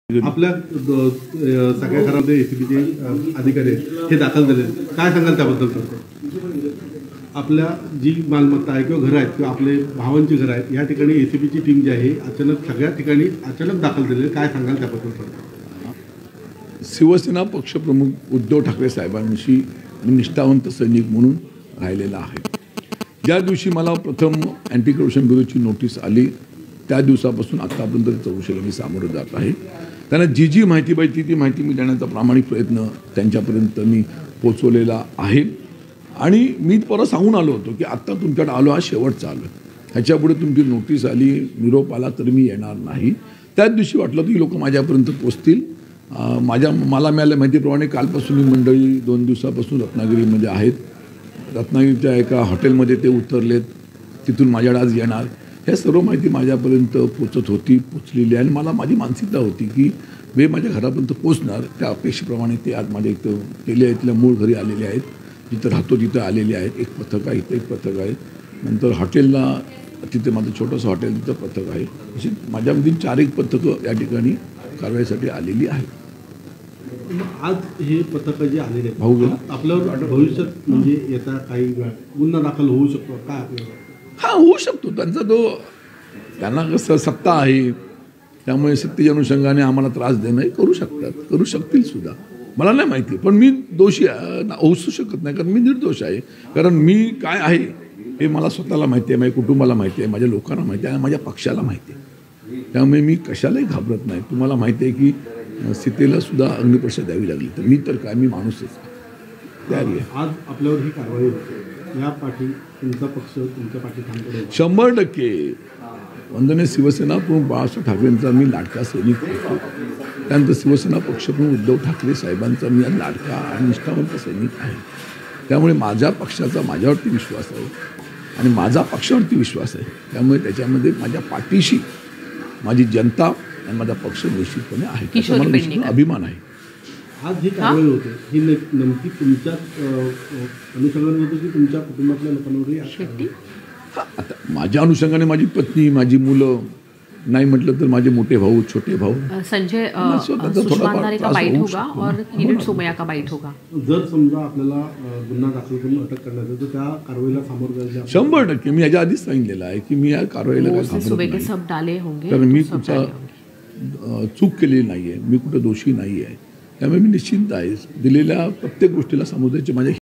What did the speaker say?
आपल्या सगळ्या घरामध्ये एसीबीचे अधिकारी आहेत हे दाखल झाले, काय सांगाल त्याबद्दल? आपल्या जी मालमत्ता आहे किंवा घरं आहेत किंवा आपले भावांची घरं आहेत या ठिकाणी एसीबीची टीम जी आहे अचानक सगळ्या ठिकाणी अचानक दाखल झालेली, काय सांगाल त्याबद्दल? शिवसेना पक्षप्रमुख उद्धव ठाकरे साहेबांशी मी निष्ठावंत सैनिक म्हणून राहिलेला आहे. ज्या दिवशी मला प्रथम अँटी करप्शन ब्युरोची नोटीस आली त्या दिवसापासून आत्तापर्यंत चौकशीला मी सामोरं जात आहे. त्यांना जी माहिती पाहिजे ती माहिती मी देण्याचा प्रामाणिक प्रयत्न त्यांच्यापर्यंत मी पोचवलेला आहे. आणि मी परत सांगून आलो होतो की आत्ता तुमच्याकडे आलो हा शेवटचा आलो, ह्याच्यापुढे तुमची नोटीस आली निरोप आला तर मी येणार नाही. त्याच दिवशी वाटलं की लोक माझ्यापर्यंत पोचतील. मला मिळाल्या माहितीप्रमाणे कालपासून ही मंडळी 2 दिवसापासून रत्नागिरीमध्ये आहेत. रत्नागिरीच्या एका हॉटेलमध्ये ते उतरलेत, तिथून माझ्याकडे आज येणार. ह्या सर्व माहिती माझ्यापर्यंत पोचलेली आहे. आणि मला माझी मानसिकता होती की वे माझ्या घरापर्यंत पोचणार, त्या अपेक्षेप्रमाणे ते आज माझ्या इथं केले आहेत. मूळ घरी आलेले आहेत, जिथं राहतो तिथं आलेले आहेत. एक पथक आहे, इथं एक पथक आहे. नंतर हॉटेलला तिथे माझं छोटंसं हॉटेल तिथं पथक आहे. अशी माझ्यामध्ये 4 पथकं या ठिकाणी कारवाईसाठी आलेली आहेत. आज हे पथकं जे आलेले आहेत आपल्यावर भविष्यात म्हणजे येता काही गुन्हा दाखल होऊ शकतो काय आपल्याला? हां, होऊ शकतो. त्यांना कसं सत्ता आहे, त्यामुळे सत्तेच्या अनुषंगाने आम्हाला त्रास देणं करू शकतील सुद्धा. मला नाही माहिती, पण मी दोषी होऊ शकत नाही, कारण मी निर्दोष आहे. कारण मी काय आहे हे मला स्वतःला माहिती आहे, माझ्या कुटुंबाला माहिती आहे, माझ्या लोकांना माहिती आहे आणि माझ्या पक्षाला माहिती आहे. त्यामुळे मी कशालाही घाबरत नाही. तुम्हाला माहिती आहे की सीतेला सुद्धा अग्निपरीक्षा द्यावी लागली, तर मी तर काय, मी माणूसच तयारी आहे. आज आपल्यावर ही कारवाई होते, या पाठी तुमचा पक्ष तुमच्या पाठी ठामपणे 100%. वंदनीय शिवसेना प्रमुख बाळासाहेब ठाकरेंचा मी लाडका सैनिक होतो. त्यानंतर शिवसेना पक्षप्रमुख उद्धव ठाकरे साहेबांचा मी लाडका आणि निष्ठावंत सैनिक आहे. त्यामुळे माझ्या पक्षाचा माझ्यावरती विश्वास आहे आणि माझा पक्षावरती विश्वास आहे. त्यामुळे त्याच्यामध्ये माझ्या पाठीशी माझी जनता आणि माझा पक्ष निश्चितपणे आहे, त्याचा मला निश्चित अभिमान आहे. आज जी कारवाई होते ही नेमकी तुमच्या अनुषंगाने होती की तुमच्या कुटुंबातल्या लोकांवरही? आता माझ्या अनुषंगाने माझी पत्नी, माझी मुलं, नाही म्हटलं तर माझे मोठे भाऊ, छोटे भाऊ. संजय, सुषमा अंधारे का बाइट होगा और किरीट सोमय्या का बाइट होगा? जर समजा आपल्याला गुन्हा दाखल करून अटक करण्यात येईल तर त्या कारवाईला सामोरं जायचं? 100%. मी याच्या आधीच सांगितलेलं आहे की मी या कारवाईला काय सब डाले होंगे, कारण मी कुठचा चूक केलेली नाही आहे, मी कुठं दोषी नाही आहे. त्यामुळे मी निश्चिंत आहे. दिलेल्या प्रत्येक गोष्टीला सामोरं जायची माझ्या